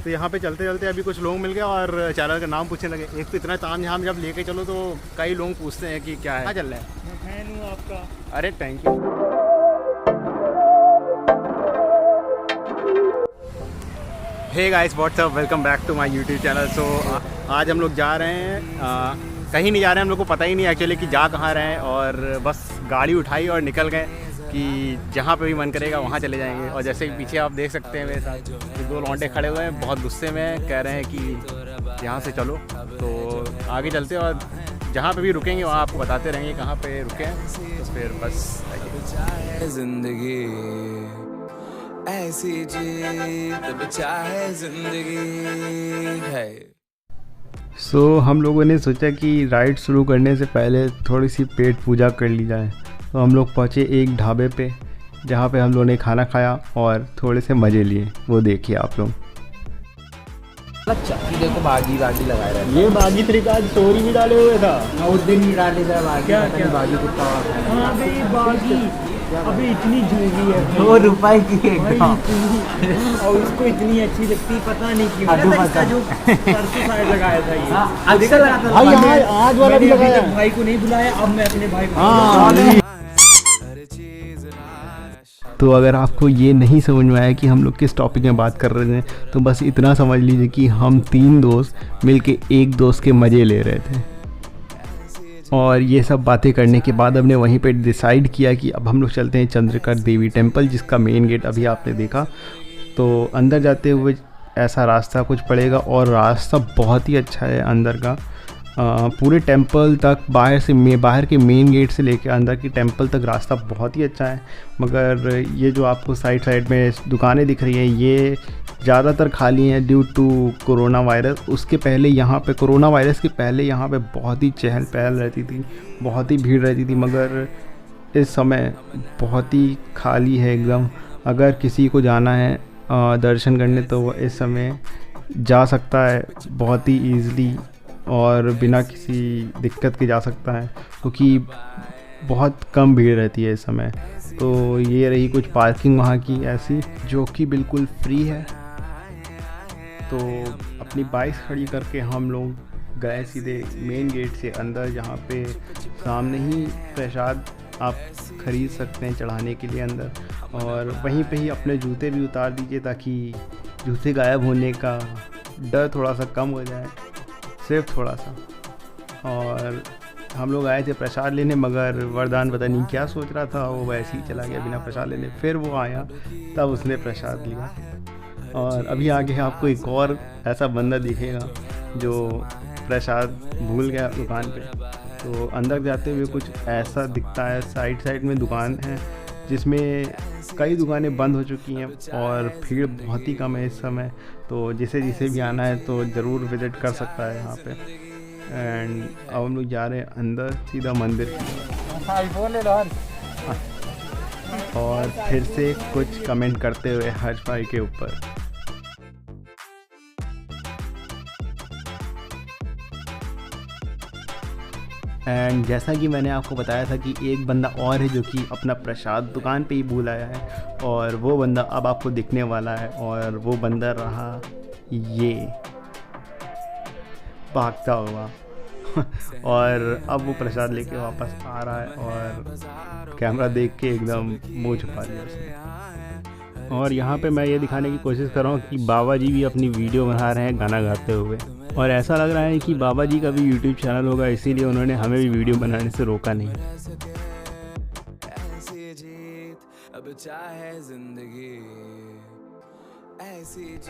तो यहाँ पे चलते चलते अभी कुछ लोग मिल गए और चैनल का नाम पूछने लगे। एक तो इतना तामझाम जब लेके चलो तो कई लोग पूछते हैं कि क्या है, क्या चल रहा है। मैं फैन हूँ आपका। अरे thank you. Hey guys what's up, welcome back to my YouTube channel. So आज हम लोग जा रहे हैं कहीं नहीं जा रहे हैं, हम लोग को पता ही नहीं एक्चुअली कि जा कहाँ रहे हैं, और बस गाड़ी उठाई और निकल गए कि जहाँ पे भी मन करेगा वहाँ चले जाएंगे। और जैसे कि पीछे आप देख सकते हैं मेरे साथ ये दो लौंडे खड़े हुए हैं, बहुत गुस्से में कह रहे हैं कि यहाँ से चलो। तो आगे चलते हैं और जहाँ पे भी रुकेंगे वहाँ आपको बताते रहेंगे कहाँ पे रुके हैं। तो फिर बस जिंदगी ऐसी जीत चाहे जिंदगी है। सो हम लोगों ने सोचा कि राइड शुरू करने से पहले थोड़ी सी पेट पूजा कर ली जाए। तो हम लोग पहुँचे एक ढाबे पे जहाँ पे हम लोगों ने खाना खाया और थोड़े से मज़े लिए, वो देखिए आप लोग। चक्की देखो बागी लगाए रहे। ये बागी तरीका आज स्टोरी भी डाले हुए था। उस दिन ही डाले था बागी। क्या बागी कितना? हाँ भाई बागी अभी इतनी झूठी है, 2 रुपए की एकदम, और उसको इतनी अच्छी लगती, पता नहीं क्यों। इसका जो परसों साइड लगाया था ये, अच्छा लगा था भाई। आज वाला भी लगाया। भाई को नहीं बुलाया, अब मैं अपने भाई को। तो अगर आपको ये नहीं समझ में आया कि हम लोग किस टॉपिक में बात कर रहे थे, तो बस इतना समझ लीजिए कि हम 3 दोस्त मिलके एक दोस्त के मज़े ले रहे थे। और ये सब बातें करने के बाद हमने वहीं पे डिसाइड किया कि अब हम लोग चलते हैं चंद्रिका देवी टेम्पल, जिसका मेन गेट अभी आपने देखा। तो अंदर जाते हुए ऐसा रास्ता कुछ पड़ेगा, और रास्ता बहुत ही अच्छा है अंदर का। पूरे टेंपल तक बाहर के मेन गेट से लेकर अंदर की टेंपल तक रास्ता बहुत ही अच्छा है। मगर ये जो आपको साइड में दुकानें दिख रही हैं, ये ज़्यादातर खाली हैं ड्यू टू कोरोना वायरस। उसके पहले यहाँ पे कोरोना वायरस के पहले यहाँ पे बहुत ही चहल पहल रहती थी, बहुत ही भीड़ रहती थी। मगर इस समय बहुत ही खाली है एकदम। अगर किसी को जाना है दर्शन करने तो वो इस समय जा सकता है बहुत ही ईज़िली और बिना किसी दिक्कत के जा सकता है, क्योंकि बहुत कम भीड़ रहती है इस समय। तो ये रही कुछ पार्किंग वहाँ की ऐसी, जो कि बिल्कुल फ्री है। तो अपनी बाइक खड़ी करके हम लोग गए सीधे मेन गेट से अंदर, जहाँ पे सामने ही प्रसाद आप ख़रीद सकते हैं चढ़ाने के लिए अंदर। और वहीं पे ही अपने जूते भी उतार दीजिए ताकि जूते गायब होने का डर थोड़ा सा कम हो जाए, सिर्फ थोड़ा सा। और हम लोग आए थे प्रसाद लेने, मगर वरदान पता नहीं क्या सोच रहा था, वो वैसे ही चला गया बिना प्रसाद लेने। फिर वो आया तब उसने प्रसाद लिया। और अभी आगे आपको एक और ऐसा बंदा दिखेगा जो प्रसाद भूल गया दुकान पे। तो अंदर जाते हुए कुछ ऐसा दिखता है, साइड में दुकान है जिसमें कई दुकानें बंद हो चुकी हैं और भीड़ बहुत ही कम है इस समय। तो जिसे भी आना है तो ज़रूर विज़िट कर सकता है यहाँ पे। एंड अब हम लोग जा रहे हैं अंदर सीधा मंदिर और फिर से कुछ कमेंट करते हुए हर्ष भाई के ऊपर। एंड जैसा कि मैंने आपको बताया था कि एक बंदा और है जो कि अपना प्रसाद दुकान पे ही भूल आया है, और वो बंदा अब आपको दिखने वाला है। और वो बंदा रहा ये भागता हुआ और अब वो प्रसाद लेके वापस आ रहा है और कैमरा देख के एकदम मुँह छुपा लिया उसने। और यहाँ पे मैं ये दिखाने की कोशिश कर रहा हूँ कि बाबा जी भी अपनी वीडियो बना रहे हैं गाना गाते हुए, और ऐसा लग रहा है कि बाबा जी का भी यूट्यूब चैनल होगा, इसीलिए उन्होंने हमें भी वीडियो बनाने से रोका नहीं।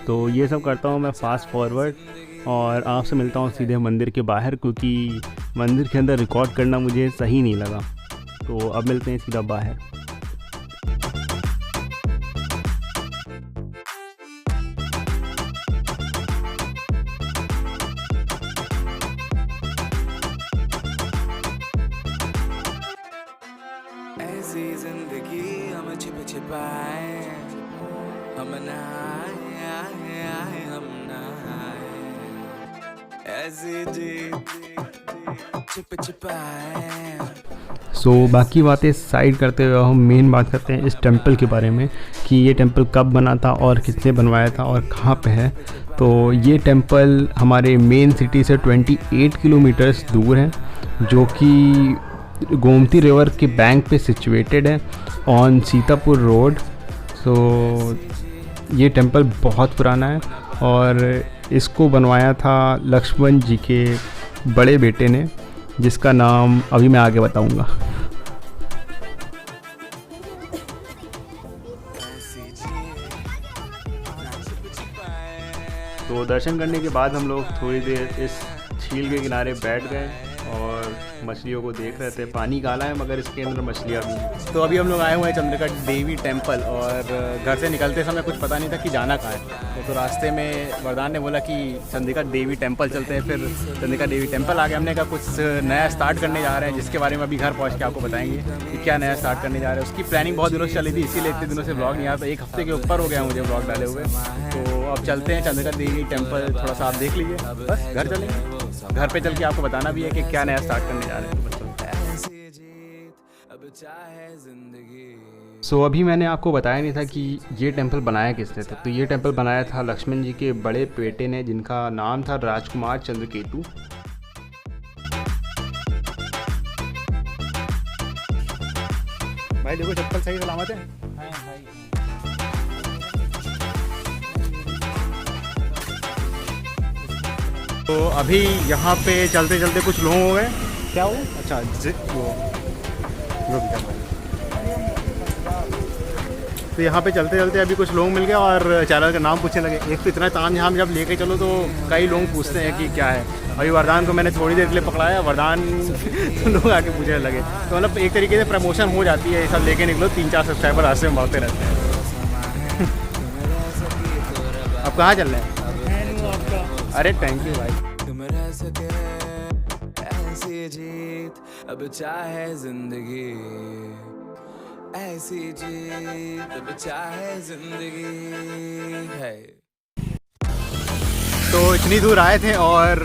तो ये सब करता हूँ मैं फास्ट फॉरवर्ड, और आपसे मिलता हूँ सीधे मंदिर के बाहर, क्योंकि मंदिर के अंदर रिकॉर्ड करना मुझे सही नहीं लगा। तो अब मिलते हैं सीधा बाहर। ऐसी जिंदगी हम छिपाए, हम नहाए हम नहाए, ऐसी छिपाए। सो बाकी बातें साइड करते हुए हम मेन बात करते हैं इस टेंपल के बारे में कि ये टेंपल कब बना था और किसने बनवाया था और कहाँ पे है। तो ये टेंपल हमारे मेन सिटी से 28 किलोमीटर्स दूर है, जो कि गोमती रिवर के बैंक पे सिचुएटेड है ऑन सीतापुर रोड। सो ये टेंपल बहुत पुराना है और इसको बनवाया था लक्ष्मण जी के बड़े बेटे ने, जिसका नाम अभी मैं आगे बताऊंगा। तो दर्शन करने के बाद हम लोग थोड़ी देर इस झील के किनारे बैठ गए और मछलियों को देख रहे थे। पानी काला है मगर इसके अंदर मछलियाँ भी हैं। तो अभी हम लोग आए हुए हैं चंद्रिका देवी टेंपल और घर से निकलते समय कुछ पता नहीं था कि जाना कहाँ है। तो रास्ते में वरदान ने बोला कि चंद्रिका देवी टेंपल चलते हैं। फिर चंद्रिका देवी टेंपल आ गए। हमने कहा कुछ नया स्टार्ट करने जा रहे हैं, जिसके बारे में अभी घर पहुँच के आपको बताएंगे कि क्या नया स्टार्ट करने जा रहे हैं। उसकी प्लानिंग बहुत दिनों से चली थी, इसीलिए इतने दिनों से ब्लॉग नहीं आया। तो 1 हफ्ते के ऊपर हो गया मुझे ब्लॉग डाले हुए। तो अब चलते हैं चंद्रिका देवी टेंपल, थोड़ा सा आप देख लीजिए, बस घर चलेंगे। घर पे चल के आपको बताना भी है कि क्या नया स्टार्ट करने जा रहे हैं। सो अभी मैंने आपको बताया नहीं था कि ये टेंपल बनाया किसने था। तो ये टेंपल बनाया था लक्ष्मण जी के बड़े बेटे ने, जिनका नाम था राजकुमार चंद्रकेतु। भाई देखो चप्पल सही सलामत है। तो अभी यहाँ पे चलते चलते कुछ लोग हो गए। क्या हो? अच्छा तो यहाँ पे चलते चलते अभी कुछ लोग मिल गए और चैनल का नाम पूछने लगे। एक तो इतना तामझाम जब लेके चलो तो कई लोग पूछते हैं कि क्या है। अभी वरदान को मैंने थोड़ी देर के लिए पकड़ाया, वरदान तो लोग आके पूछने लगे। तो मतलब एक तरीके से प्रमोशन हो जाती है, ये सब लेके निकलो। 3-4 सब्सक्राइबर रास्ते में बढ़ते रहते हैं। अब कहाँ चल रहे हैं? अरे थैंक यू भाई। तुम रह सके ऐसी जीत, अब चाहे जिंदगी ऐसी जीत, अब चाहे जिंदगी है। तो इतनी दूर आए थे और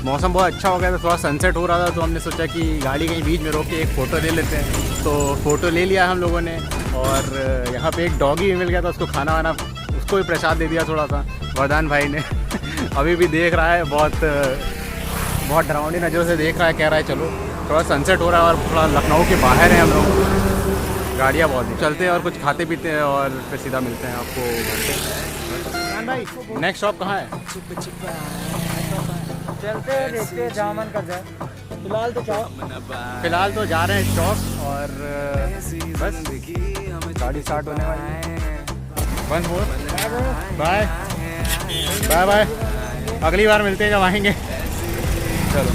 मौसम बहुत अच्छा हो गया था, थोड़ा सनसेट हो रहा था। तो हमने सोचा कि गाड़ी कहीं बीच में रोक के एक फ़ोटो ले लेते हैं। तो फ़ोटो ले लिया हम लोगों ने और यहाँ पे एक डॉगी भी मिल गया था, उसको खाना वाना, उसको भी प्रसाद दे दिया थोड़ा सा वरदान भाई ने। अभी भी देख रहा है, बहुत डरावनी नज़रों से देख रहा है, कह रहा है चलो। थोड़ा सनसेट हो रहा है और थोड़ा लखनऊ के बाहर हैं हम लोग। गाड़ियाँ बहुत चलते हैं और कुछ खाते पीते हैं और फिर सीधा मिलते हैं आपको घर पे। भाई नेक्स्ट शॉप कहाँ है? चलते हैं, देखते हैं जहाँ मन कर जाए। फिलहाल तो जा रहे हैं चौक और बस गाड़ी स्टार्ट होने वाली है। 1 4 बाय बाय बाय। अगली बार मिलते हैं जब आएंगे। चलो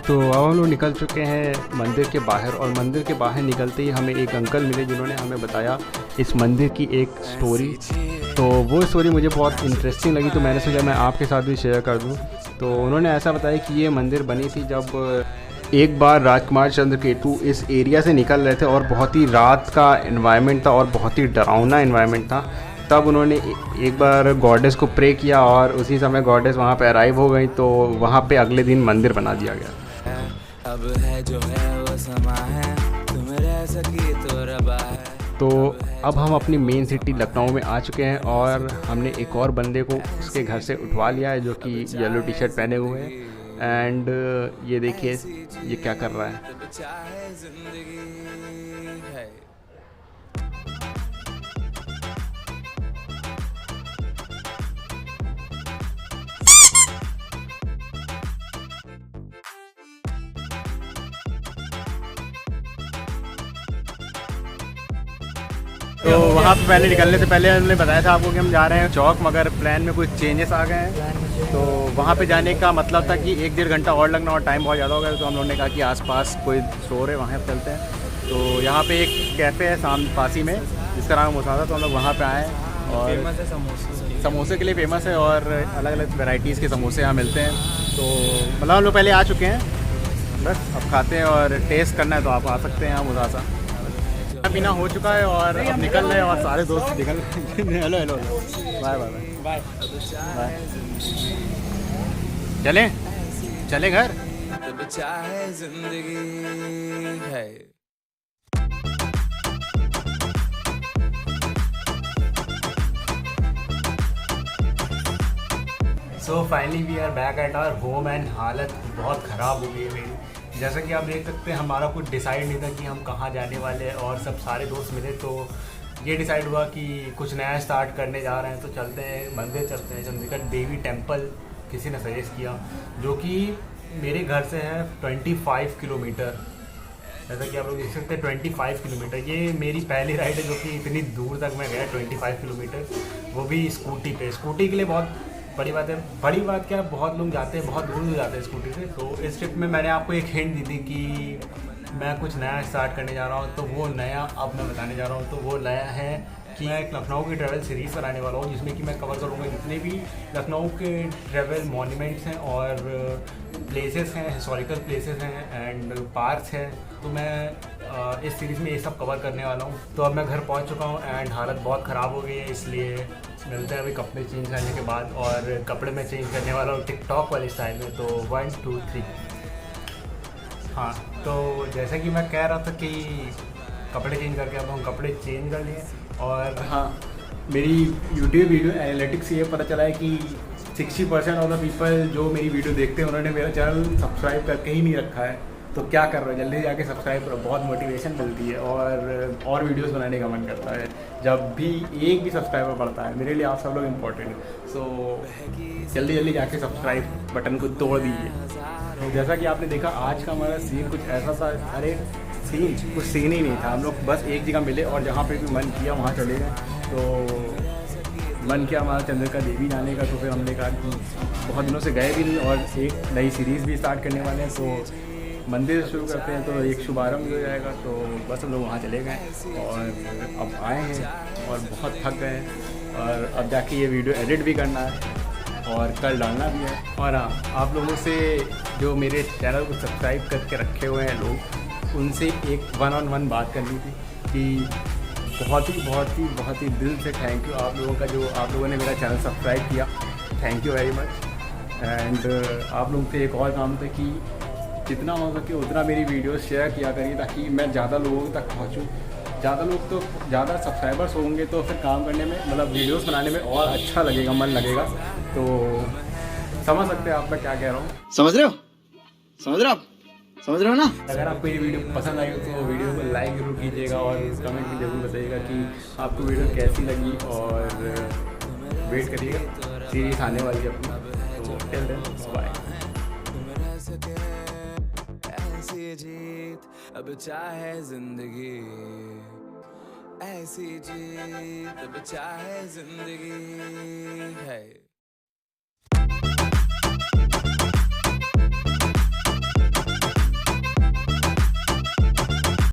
तो अब हम लोग निकल चुके हैं मंदिर के बाहर और मंदिर के बाहर निकलते ही हमें एक अंकल मिले, जिन्होंने हमें बताया इस मंदिर की एक स्टोरी। तो वो स्टोरी मुझे बहुत इंटरेस्टिंग लगी, तो मैंने सोचा मैं आपके साथ भी शेयर कर दूं। तो उन्होंने ऐसा बताया कि ये मंदिर बनी थी जब एक बार राजकुमार चंद्रकेतु इस एरिया से निकल रहे थे और बहुत ही रात का एनवायरनमेंट था और बहुत ही डरावना एनवायरनमेंट था। तब उन्होंने एक बार गॉडेस को प्रे किया और उसी समय गॉडेस वहाँ पे अराइव हो गई। तो वहाँ पे अगले दिन मंदिर बना दिया गया। अब है जो है वो समा है, तुम रह सकी तो रबा है। तो अब हम अपनी मेन सिटी लखनऊ में आ चुके हैं और हमने एक और बंदे को उसके घर से उठवा लिया है, जो कि येलो टी शर्ट पहने हुए हैं। एंड ये देखिए ये क्या कर रहा है। तो वहाँ पे पहले निकलने से पहले हमने बताया था आपको कि हम जा रहे हैं चौक, मगर प्लान में कुछ चेंजेस आ गए हैं। तो वहाँ पे जाने का मतलब था कि 1-1.5 घंटा और लगना और टाइम बहुत ज़्यादा हो गया। तो हम लोगों ने कहा कि आसपास कोई स्टोर है, वहाँ पे चलते हैं। तो यहाँ पे एक कैफ़े है पासी में, जिसका नाम मोसादा। तो हम लोग वहाँ पे आए और फेमस है समोसे के लिए फेमस है और अलग अलग वेराइटीज़ के समोसे यहाँ मिलते हैं। तो मतलब हम लोग पहले आ चुके हैं, बस अब खाते हैं और टेस्ट करना है तो आप आ सकते हैं यहाँ मोसादा। पीना हो चुका है और अब निकल रहे हैं और सारे दोस्त निकल hello hello bye bye bye bye. चलें घर। तब चाहे जिंदगी है। So finally we are back at our home and हालत बहुत ख़राब हो गई है मेरी। जैसा कि आप देख सकते हैं हमारा कुछ डिसाइड नहीं था कि हम कहाँ जाने वाले हैं, और सब सारे दोस्त मिले तो ये डिसाइड हुआ कि कुछ नया स्टार्ट करने जा रहे हैं, तो चलते हैं मंदिर, चलते हैं चंडीगढ़ देवी टेम्पल। किसी ने सजेस्ट किया, जो कि मेरे घर से है 25 किलोमीटर। जैसा कि आप लोग देख सकते हैं 25 किलोमीटर, ये मेरी पहली राइड है जो कि इतनी दूर तक मैं गया 25 किलोमीटर, वो भी स्कूटी पे। स्कूटी के लिए बहुत बड़ी बात है। बड़ी बात क्या, बहुत लोग जाते हैं, बहुत दूर दूर जाते हैं स्कूटी से। तो इस ट्रिप में मैंने आपको एक हिंट दी थी कि मैं कुछ नया स्टार्ट करने जा रहा हूँ, तो वो नया अब मैं बताने जा रहा हूँ। तो वो नया है कि मैं एक लखनऊ की ट्रैवल सीरीज़ बनाने वाला हूँ, जिसमें कि मैं कवर करूँगा जितने भी लखनऊ के ट्रैवल मॉन्यूमेंट्स हैं और प्लेसेस हैं, हिस्टोरिकल प्लेसेस हैं एंड पार्क्स हैं। तो मैं इस सीरीज़ में ये सब कवर करने वाला हूँ। तो अब मैं घर पहुँच चुका हूँ एंड हालत बहुत ख़राब हो गई है, इसलिए मिलते हैं अभी कपड़े चेंज करने के बाद। और कपड़े मैं चेंज करने वाला हूँ टिकटॉक वाले स्टाइल में। तो 1 2 3। हाँ, तो जैसा कि मैं कह रहा था कि कपड़े चेंज करके अब हम कपड़े चेंज कर लिए। और हाँ, मेरी यूट्यूब वीडियो एनालिटिक्स से ये पता चला है कि 60% ऑफ द पीपल जो मेरी वीडियो देखते हैं उन्होंने मेरा चैनल सब्सक्राइब करके ही नहीं रखा है। तो क्या कर रहे हो, जल्दी जाके सब्सक्राइब करो, बहुत मोटिवेशन मिलती है और वीडियोस बनाने का मन करता है जब भी एक भी सब्सक्राइबर बढ़ता है। मेरे लिए आप सब लोग इम्पोर्टेंट हैं। सो जल्दी जल्दी जाके सब्सक्राइब बटन को तोड़ दीजिए। तो जैसा कि आपने देखा आज का हमारा सीन कुछ ऐसा था, अरे सीन कुछ सीन ही नहीं था। हम लोग बस एक जगह मिले और जहाँ पे भी मन किया वहाँ चले गए। तो मन किया हमारा चंद्रिका देवी जाने का, तो फिर हमने कहा कि बहुत दिनों से गए भी नहीं और एक नई सीरीज़ भी स्टार्ट करने वाले हैं, तो मंदिर शुरू करते हैं तो एक शुभारंभ हो जाएगा। तो बस हम लोग वहाँ चले गए और अब आए हैं और बहुत थक गए हैं, और अब जाके ये वीडियो एडिट भी करना है और कल डालना भी है। और हाँ, आप लोगों से जो मेरे चैनल को सब्सक्राइब करके रखे हुए हैं लोग, उनसे एक 1-on-1 बात करनी थी कि बहुत ही दिल से थैंक यू आप लोगों का, जो आप लोगों ने मेरा चैनल सब्सक्राइब किया। Thank you very much. And आप लोगों से एक और काम था कि जितना हो सके उतना मेरी वीडियो शेयर किया करिए, ताकि मैं ज़्यादा लोगों तक पहुँचूँ। ज़्यादा लोग तो ज़्यादा सब्सक्राइबर्स होंगे तो फिर काम करने में, मतलब वीडियोस बनाने में और अच्छा लगेगा, मन लगेगा। तो समझ सकते हैं आप मैं क्या कह रहा हूँ। समझ रहे हो ना? अगर आपको ये वीडियो पसंद आई हो तो वीडियो को लाइक जरूर कीजिएगा और कमेंट में जरूर बताइएगा कि आपको वीडियो कैसी लगी, और वेट करिएगा सीरीज आने वाली है अपनी। तो टिल देन बाय। ऐसी जीत अब चाहे जिंदगी, ऐसी जीत अब चाहे जिंदगी है।